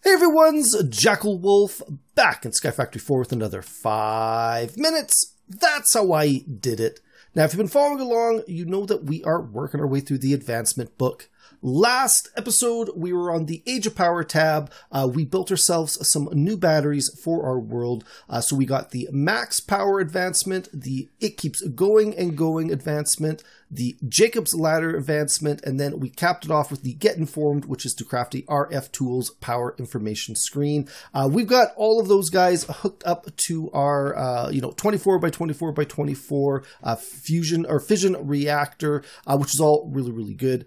Hey everyone's JackelWolf back in Sky Factory 4 with another 5 minutes. That's how I did it. Now, if you've been following along, you know that we are working our way through the advancement book. Last episode, we were on the Age of Power tab. We built ourselves some new batteries for our world. So we got the Max Power Advancement, the It Keeps Going and Going Advancement, the Jacob's Ladder Advancement, and then we capped it off with the Get Informed, which is to craft the RF Tools Power Information Screen. We've got all of those guys hooked up to our 24 by 24 by 24 fusion or fission reactor, which is all really good.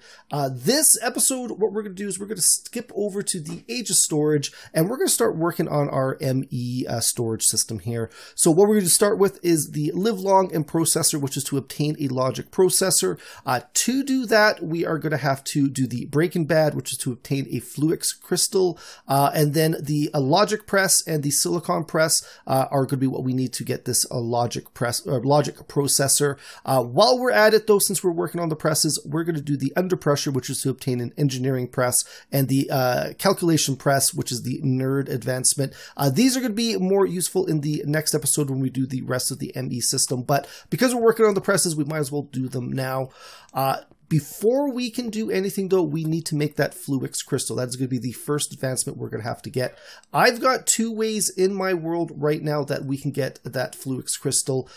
This episode, what we're going to do is we're going to skip over to the Age of Storage, and we're going to start working on our ME storage system here. So what we're going to start with is the Live Long and Processor, which is to obtain a logic processor. To do that, we are going to have to do the Breaking Bad, which is to obtain a Fluix Crystal, and then the logic press and the silicon press are going to be what we need to get this logic processor. While we're at it, though, since we're working on the presses, we're going to do the Under Pressure, which is to obtain an engineering press, and the calculation press, which is the Nerd Advancement. These are going to be more useful in the next episode when we do the rest of the ME system, but because we're working on the presses, we might as well do them now. Before we can do anything, though, we need to make that Fluix Crystal. That is going to be the first advancement we're going to have to get. I've got two ways in my world right now that we can get that Fluix Crystal.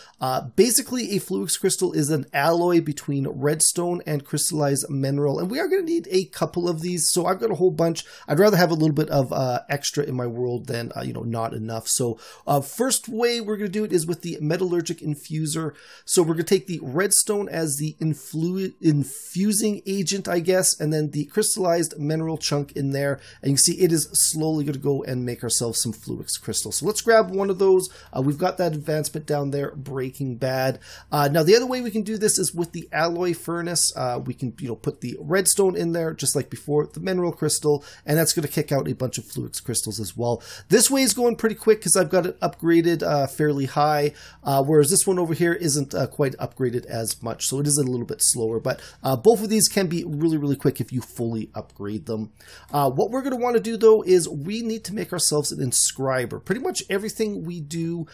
Basically, a Fluix Crystal is an alloy between redstone and crystallized mineral, and we are going to need a couple of these. So I've got a whole bunch. I'd rather have a little bit of extra in my world than not enough. So first way we're going to do it is with the metallurgic infuser. So we're going to take the redstone as the infusing agent, I guess, and then the crystallized mineral chunk in there, and you can see it is slowly going to go and make ourselves some Fluix Crystal. So let's grab one of those. We've got that advancement down there, Breaking Bad. Now the other way we can do this is with the alloy furnace. We can put the redstone in there just like before, the mineral crystal, and that's going to kick out a bunch of Fluix Crystals as well. This way is going pretty quick because I've got it upgraded fairly high, whereas this one over here isn't quite upgraded as much, so it is a little bit slower, but both of these can be really quick if you fully upgrade them. What we're going to want to do, though, is we need to make ourselves an inscriber. Pretty much everything we do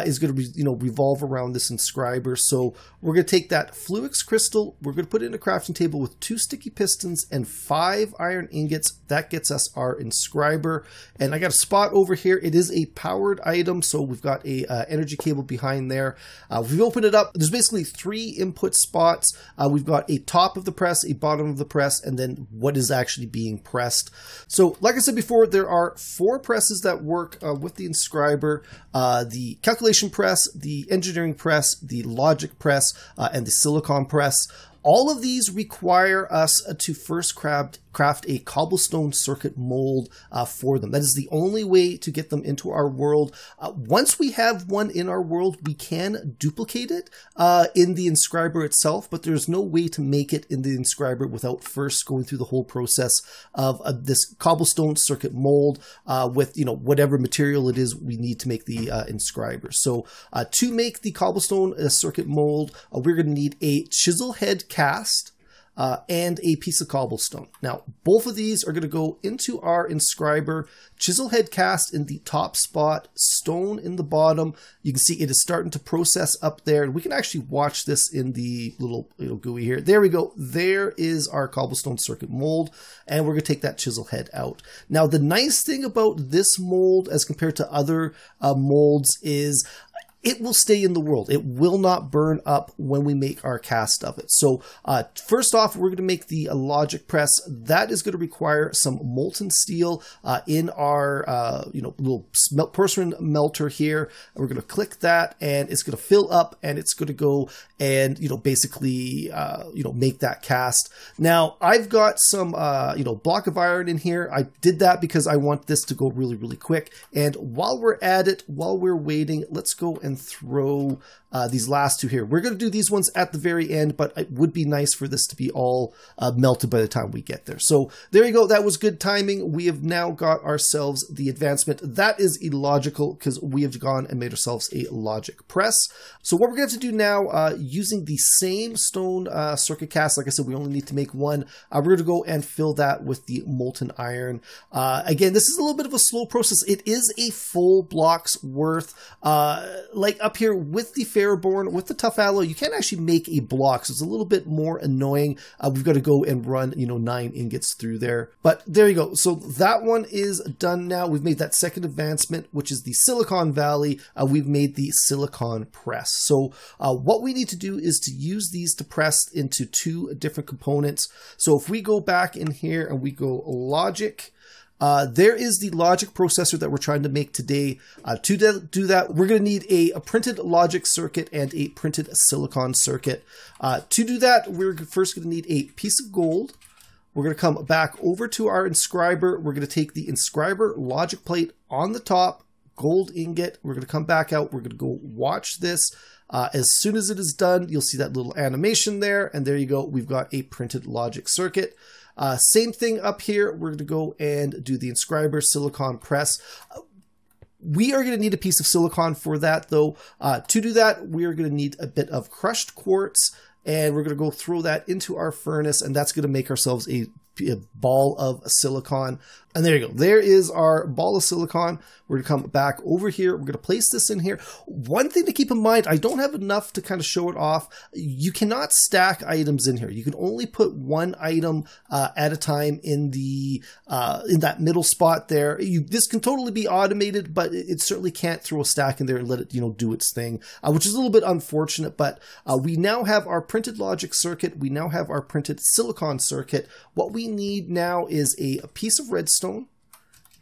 is going to revolve around this inscriber. So we're going to take that Fluix Crystal, we're going to put it in a crafting table with 2 sticky pistons and 5 iron ingots. That gets us our inscriber. And I got a spot over here. It is a powered item, so we've got a energy cable behind there. If we open it up, there's basically 3 input spots. We've got a top of the press, a bottom of the press, and then what is actually being pressed. So like I said before, there are 4 presses that work with the inscriber: the calculation press, the engineering press, the logic press, and the silicon press. All of these require us to first craft a cobblestone circuit mold for them. That is the only way to get them into our world. Once we have one in our world, we can duplicate it in the inscriber itself, but there's no way to make it in the inscriber without first going through the whole process of this cobblestone circuit mold with whatever material it is we need to make the inscriber. So to make the cobblestone circuit mold, we're going to need a chisel head cast and a piece of cobblestone. Now, both of these are going to go into our inscriber. Chisel head cast in the top spot, stone in the bottom. You can see it is starting to process up there, and we can actually watch this in the little GUI here. There we go. There is our cobblestone circuit mold, and we're going to take that chisel head out. Now, the nice thing about this mold as compared to other molds is it will stay in the world. It will not burn up when we make our cast of it. So first off, we're going to make the logic press. That is going to require some molten steel in our little porcelain melter here. We're going to click that, and it's going to fill up, and it's going to go and basically make that cast. Now I've got some block of iron in here. I did that because I want this to go really quick. And while we're at it, while we're waiting, let's go and and throw these last two here. We're going to do these ones at the very end, but it would be nice for this to be all melted by the time we get there. So there you go. That was good timing. We have now got ourselves the advancement. That is illogical because we have gone and made ourselves a logic press. So what we're going to have to do now, using the same stone circuit cast, like I said, we only need to make one. We're going to go and fill that with the molten iron. Again, this is a little bit of a slow process. It is a full block's worth. Like up here with the Ferroborn, with the tough alloy, you can't actually make a block, so it's a little bit more annoying. We've got to go and run, 9 ingots through there. But there you go. So that one is done now. We've made that second advancement, which is the Silicon Valley. We've made the silicon press. So what we need to do is to use these to press into 2 different components. So if we go back in here and we go logic, there is the logic processor that we're trying to make today. To do that, we're going to need a printed logic circuit and a printed silicon circuit. To do that, we're first going to need a piece of gold. We're going to come back over to our inscriber. We're going to take the inscriber logic plate on the top, gold ingot. We're going to come back out. We're going to go watch this. As soon as it is done, you'll see that little animation there. And there you go. We've got a printed logic circuit. Same thing up here. We're going to go and do the inscriber silicon press. We are going to need a piece of silicon for that, though. To do that, we are going to need a bit of crushed quartz, and we're going to go throw that into our furnace, and that's going to make ourselves a ball of silicon. And there you go. There is our ball of silicon. We're going to come back over here. We're going to place this in here. One thing to keep in mind, I don't have enough to kind of show it off. You cannot stack items in here. You can only put one item at a time in the in that middle spot there. This can totally be automated, but it certainly can't throw a stack in there and let it do its thing, which is a little bit unfortunate. But we now have our printed logic circuit. We now have our printed silicon circuit. What we need now is a piece of redstone,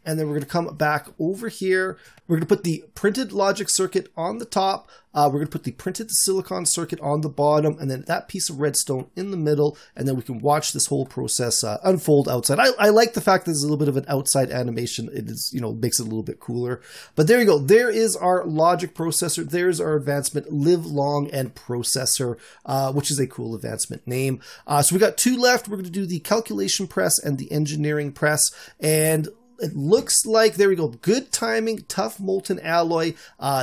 and then we're going to come back over here. We're going to put the printed logic circuit on the top. We're going to put the printed silicon circuit on the bottom, and then that piece of redstone in the middle, and then we can watch this whole process unfold outside. I like the fact that there's a little bit of an outside animation. It is, makes it a little bit cooler. But there you go. There is our logic processor. There's our advancement, Live Long and Processor, which is a cool advancement name. So we got 2 left. We're going to do the calculation press and the engineering press, and it looks like, there we go, good timing, tough molten alloy.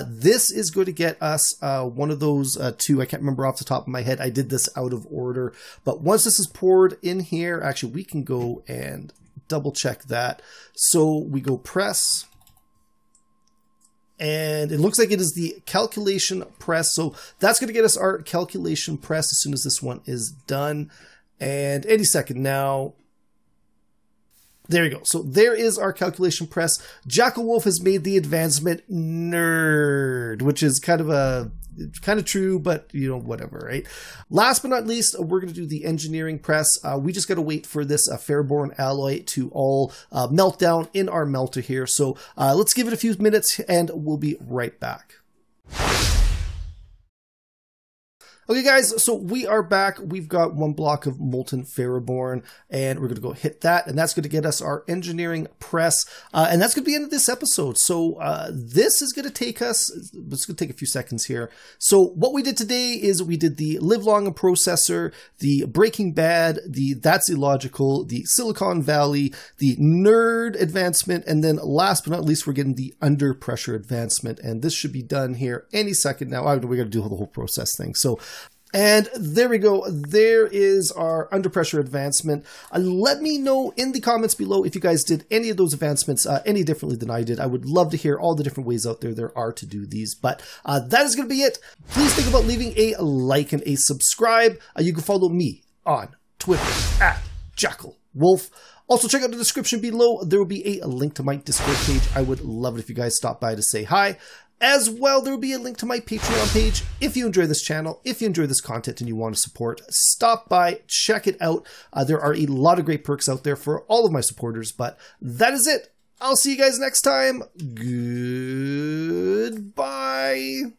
This is going to get us one of those 2. I can't remember off the top of my head. I did this out of order. But once this is poured in here, actually, we can go and double check that. So we go press. And it looks like it is the calculation press. So that's going to get us our calculation press as soon as this one is done. And any second now. There you go. So there is our calculation press. JackelWolf has made the advancement nerd, which is kind of true, but whatever, right? Last but not least, we're going to do the engineering press. We just got to wait for this Ferroborn alloy to all melt down in our melter here. So let's give it a few minutes and we'll be right back. Okay, guys, so we are back. We've got 1 block of molten Ferroborn, and we're going to go hit that, and that's going to get us our engineering press, and that's going to be the end of this episode. So this is going to take us, it's going to take a few seconds here. So what we did today is we did the Live Long and Processor, the Breaking Bad, the That's Illogical, the Silicon Valley, the Nerd Advancement, and then last but not least, we're getting the Under Pressure Advancement, and this should be done here any second now. We got to do the whole process thing. So. And there we go. There is our under pressure advancement. Let me know in the comments below if you guys did any of those advancements any differently than I did. I would love to hear all the different ways out there are to do these. But that is going to be it. Please think about leaving a like and a subscribe. You can follow me on Twitter at JackelWolf. Also, check out the description below. There will be a link to my Discord page. I would love it if you guys stop by to say hi. As well, there will be a link to my Patreon page. If you enjoy this channel, if you enjoy this content and you want to support, stop by, check it out. There are a lot of great perks out there for all of my supporters, but that is it. I'll see you guys next time. Goodbye.